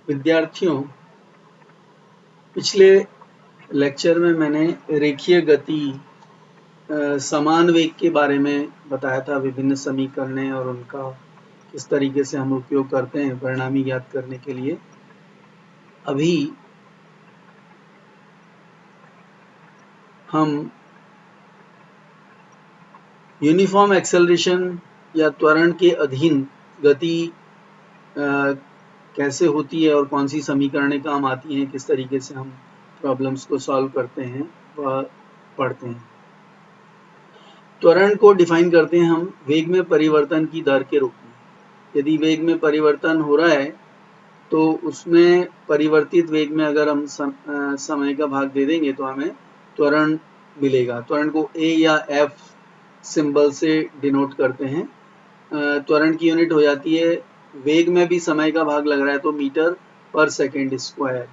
विद्यार्थियों, पिछले लेक्चर में मैंने रेखीय गति समान वेग के बारे में बताया था। विभिन्न समीकरणें और उनका किस तरीके से हम उपयोग करते हैं परिणामी ज्ञात करने के लिए। अभी हम यूनिफॉर्म एक्सेलरेशन या त्वरण के अधीन गति कैसे होती है और कौन सी समीकरणें काम आती हैं, किस तरीके से हम प्रॉब्लम्स को सॉल्व करते हैं वह पढ़ते हैं। त्वरण को डिफाइन करते हैं हम वेग में परिवर्तन की दर के रूप में। यदि वेग में परिवर्तन हो रहा है तो उसमें परिवर्तित वेग में अगर हम समय का भाग दे देंगे तो हमें त्वरण मिलेगा। त्वरण को ए या एफ सिंबल से डिनोट करते हैं। त्वरण की यूनिट हो जाती है, वेग में भी समय का भाग लग रहा है तो मीटर पर सेकेंड स्क्वायर।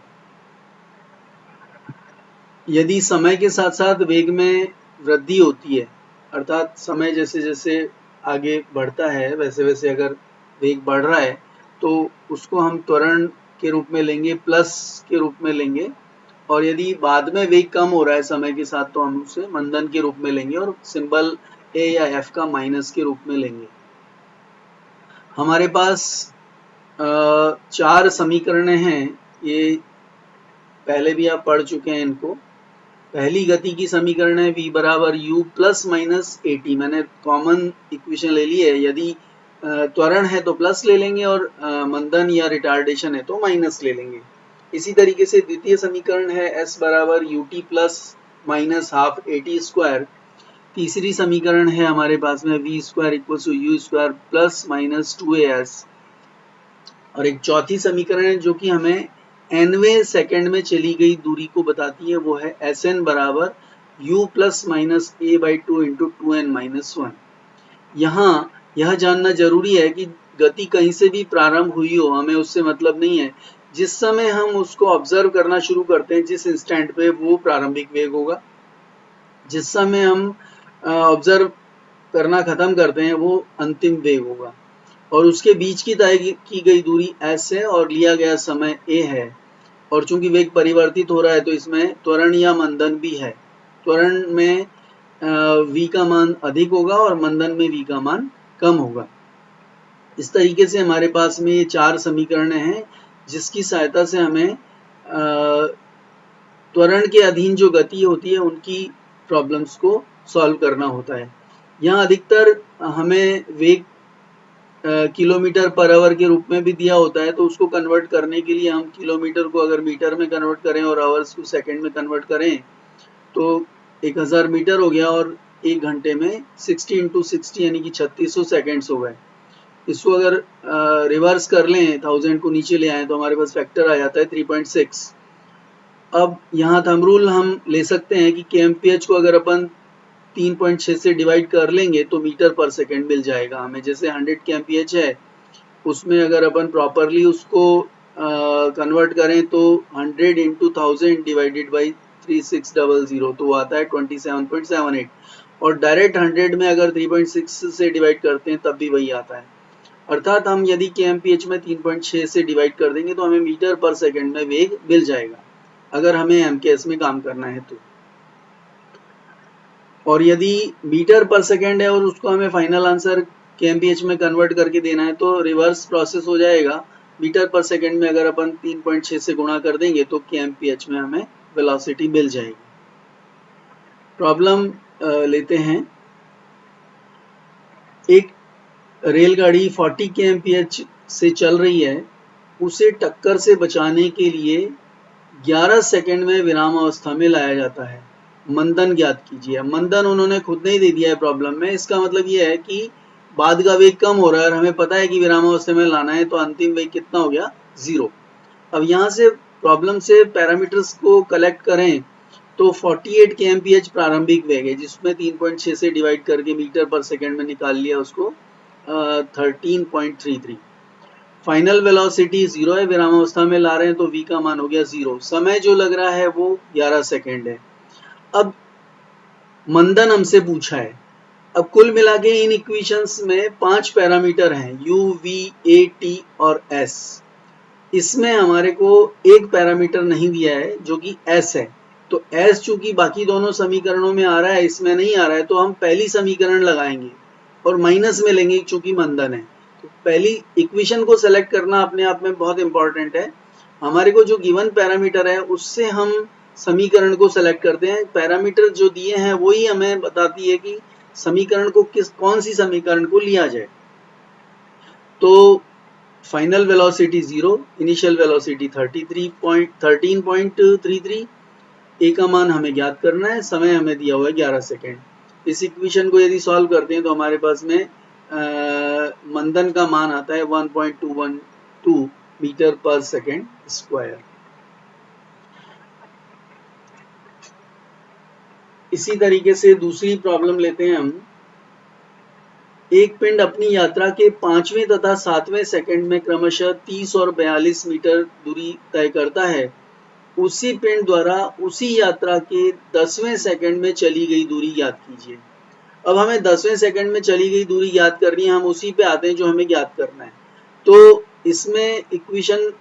यदि समय के साथ साथ वेग में वृद्धि होती है, अर्थात समय जैसे जैसे आगे बढ़ता है वैसे वैसे अगर वेग बढ़ रहा है तो उसको हम त्वरण के रूप में लेंगे, प्लस के रूप में लेंगे। और यदि बाद में वेग कम हो रहा है समय के साथ तो हम उसे मंदन के रूप में लेंगे और सिंबल ए या एफ का माइनस के रूप में लेंगे। हमारे पास 4 समीकरणें हैं, ये पहले भी आप पढ़ चुके हैं इनको। पहली गति की समीकरण है v बराबर u plus minus A T. मैंने कॉमन इक्वेशन ले ली है। यदि त्वरण है तो प्लस ले लेंगे और मंदन या रिटार्डेशन है तो माइनस ले लेंगे। इसी तरीके से द्वितीय समीकरण है s बराबर u t plus minus half a t square. तीसरी समीकरण है हमारे पास में v square equal to u square plus minus 2as। और एक चौथी समीकरण है जो कि हमें nवें सेकंड में चली गई दूरी को बताती है, वो है Sn बराबर u plus minus A by 2 into 2n minus 1। यहाँ यह जानना जरूरी है कि गति कहीं से भी प्रारंभ हुई हो, हमें उससे मतलब नहीं है। जिस समय हम उसको ऑब्जर्व करना शुरू करते हैं, जिस इंस्टेंट पे, वो प्रारंभिक वेग होगा। जिस समय हम ऑब्जर्व करना खत्म करते हैं वो अंतिम वेग होगा। और उसके बीच की तय की गई दूरी s है और लिया गया समय a है। और चूंकि वेग परिवर्तित हो रहा है तो इसमें त्वरण या मंदन भी है। त्वरण में v का मान अधिक होगा और मंदन में v का मान कम होगा। इस तरीके से हमारे पास में ये 4 समीकरण हैं जिसकी सहायता से हमें त्वरण के अधीन जो गति होती है उनकी प्रॉब्लम्स को सॉल्व करना होता है। यहाँ अधिकतर हमें वेग किलोमीटर पर आवर के रूप में भी दिया होता है, तो उसको कन्वर्ट करने के लिए हम किलोमीटर को अगर मीटर में कन्वर्ट करें और आवर्स को सेकंड में कन्वर्ट करें तो 1000 मीटर हो गया और एक घंटे में 60 इंटू 60 यानी कि 3600 सेकेंड्स हो गए। इसको अगर रिवर्स कर लें, 1000 को नीचे ले आए तो हमारे पास फैक्टर आ जाता है 3.6। अब यहाँ थंब रूल हम ले सकते हैं कि kmph को अगर अपन 3.6 से डिवाइड कर लेंगे तो मीटर पर सेकंड मिल जाएगा हमें। जैसे 100 kmph है, उसमें अगर अपन प्रॉपरली उसको कन्वर्ट करें तो 100 इंटू 1000 डिवाइडेड बाई 3600 तो आता है 27.78। और डायरेक्ट 100 में अगर 3.6 से डिवाइड करते हैं तब भी वही आता है। अर्थात हम यदि kmph में 3.6 से डिवाइड कर देंगे तो हमें मीटर पर सेकंड में वेग मिल जाएगा, अगर हमें mks में काम करना है तो। और यदि मीटर पर सेकंड है और उसको हमें फाइनल आंसर kmph में कन्वर्ट करके देना है तो रिवर्स प्रोसेस हो जाएगा। मीटर पर सेकंड में अगर अपन 3.6 से गुणा कर देंगे तो kmph में हमें वेलोसिटी मिल जाएगी। प्रॉब्लम लेते हैं। एक रेलगाड़ी 40 kmph से चल रही है, उसे टक्कर से बचाने के लिए 11 सेकंड में विराम अवस्था में लाया जाता है। मंदन ज्ञात कीजिए। मंदन उन्होंने खुद नहीं दे दिया है प्रॉब्लम में। इसका मतलब ये है कि बाद का वेग कम हो रहा है और हमें पता है कि विराम अवस्था में लाना है, तो अंतिम वेग कितना हो गया, 0। अब यहाँ से प्रॉब्लम से पैरामीटर्स को कलेक्ट करें तो 48 kmph प्रारंभिक वेग है, जिसमें 3.6 से डिवाइड करके मीटर पर सेकंड में निकाल लिया उसको 13.33। फाइनल वेलोसिटी 0 है, विराम अवस्था में ला रहे हैं तो v का मान हो गया 0। समय जो लग रहा है वो 11 सेकंड है। अब मंदन हमसे पूछा है। अब कुल मिला के इन इक्वेशंस में 5 पैरामीटर हैं, u, v, a, t और s। इसमें हमारे को एक पैरामीटर नहीं दिया है जो कि s है, तो s चूंकि बाकी दोनों समीकरणों में आ रहा है, इसमें नहीं आ रहा है, तो हम पहली समीकरण लगाएंगे और माइनस में लेंगे चूंकि मंदन है। तो पहली इक्वेशन को सेलेक्ट करना अपने आप में बहुत इंपॉर्टेंट है। हमारे को जो गिवन पैरामीटर है उससे हम समीकरण को सेलेक्ट करते हैं। पैरामीटर जो दिए हैं वही हमें बताती है कि समीकरण को कौन सी समीकरण को लिया जाए। तो फाइनल वेलोसिटी 0, इनिशियल वेलोसिटी 13.33, ए का मान हमें ज्ञात करना है, समय हमें दिया हुआ है 11 सेकेंड। इस इक्वेशन को यदि सॉल्व करते हैं तो हमारे पास में मंदन का मान आता है 1.212 मीटर पर सेकेंड स्क्वायर। इसी तरीके से दूसरी प्रॉब्लम लेते हैं हम। एक पिंड अपनी यात्रा के 5वें तथा 7वें सेकंड में क्रमशः 30 और 42 मीटर दूरी तय करता है। उसी पिंड द्वारा उसी यात्रा के 10वें सेकंड में चली गई दूरी ज्ञात कीजिए। अब हमें 10वें सेकंड में चली गई दूरी ज्ञात करनी है, हम उसी पे आते हैं जो हमें ज्ञात करना है। तो इसमें इक्वेशन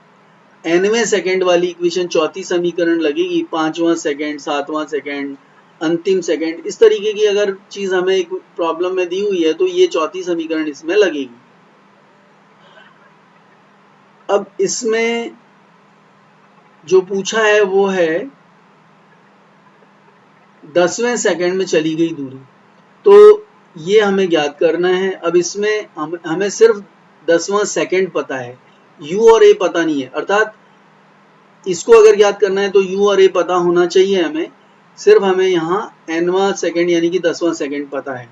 nवें सेकंड वाली इक्वेशन चौथी समीकरण लगेगी, 5वां सेकंड, 7वां सेकंड, अंतिम सेकंड, इस तरीके की अगर चीज हमें एक प्रॉब्लम में दी हुई है तो ये चौथी समीकरण इसमें लगेगी। अब इसमें जो पूछा है वो है 10वें सेकंड में चली गई दूरी, तो ये हमें ज्ञात करना है। अब इसमें हमें सिर्फ 10वां सेकंड पता है, u और a पता नहीं है, अर्थात इसको अगर ज्ञात करना है तो u और a पता होना चाहिए हमें, सिर्फ हमें यहाँ nवां सेकंड यानी कि 10वां सेकंड पता है।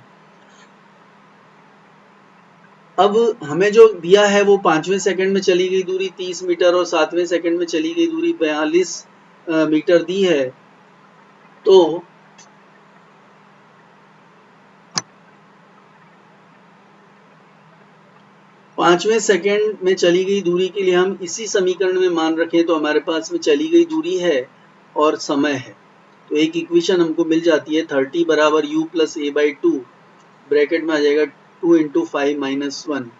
अब हमें जो दिया है वो 5वें सेकंड में चली गई दूरी 30 मीटर और 7वें सेकंड में चली गई दूरी 42 मीटर दी है। तो पांचवें सेकंड में चली गई दूरी के लिए हम इसी समीकरण में मान रखें तो हमारे पास में चली गई दूरी है और समय है। तो एक इक्वेशन हमको मिल जाती है 30 बराबर u plus a by 2, bracket में आ जाएगा 2 इंटू 5 माइनस 1।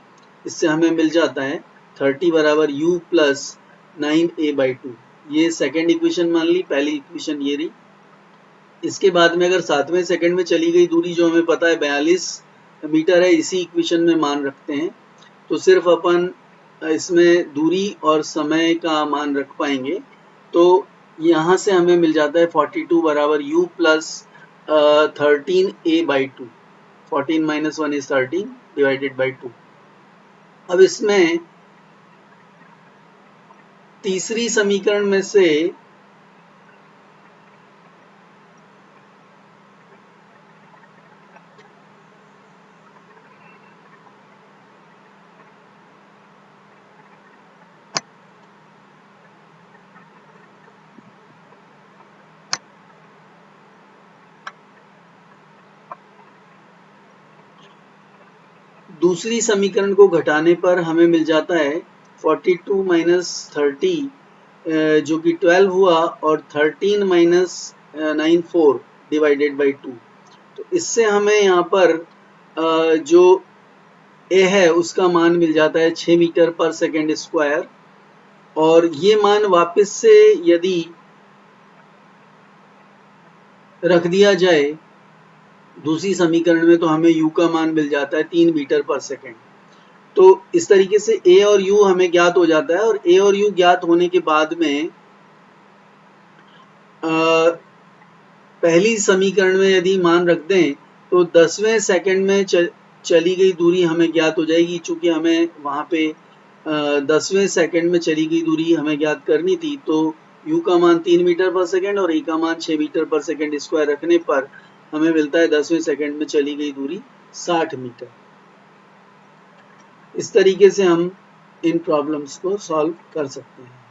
इससे हमें मिल जाता है 30 बराबर u प्लस 9a बाई 2। ये सेकेंड इक्वेशन मान ली, पहली इक्वेशन ये रही। इसके बाद में अगर 7वें सेकंड में चली गई दूरी जो हमें पता है 42 मीटर है, इसी इक्वेशन में मान रखते हैं तो सिर्फ अपन इसमें दूरी और समय का मान रख पाएंगे। तो यहाँ से हमें मिल जाता है 42 बराबर u plus 13a by 2, 14 minus 1 is 13 divided by 2। अब इसमें तीसरी समीकरण में से दूसरी समीकरण को घटाने पर हमें मिल जाता है 42 माइनस 30 जो कि 12 हुआ और 13 माइनस 9 4 डिवाइडेड बाई 2। तो इससे हमें यहाँ पर जो a है उसका मान मिल जाता है 6 मीटर पर सेकेंड स्क्वायर, और ये मान वापस से यदि रख दिया जाए दूसरी समीकरण में तो हमें u का मान मिल जाता है 3 मीटर पर सेकेंड। तो इस तरीके से a और u हमें ज्ञात हो जाता है, और a और u ज्ञात होने के बाद में पहली समीकरण में यदि मान रख दें तो 10वें सेकंड में चली गई दूरी हमें ज्ञात हो जाएगी। चूंकि हमें वहाँ पे 10वें सेकंड में चली गई दूरी हमें ज्ञात करनी थी, तो u का मान 3 मीटर पर सेकंड और a का मान 6 मीटर पर सेकंड स्क्वायर रखने पर हमें मिलता है 10वें सेकंड में चली गई दूरी 60 मीटर। इस तरीके से हम इन प्रॉब्लम्स को सॉल्व कर सकते हैं।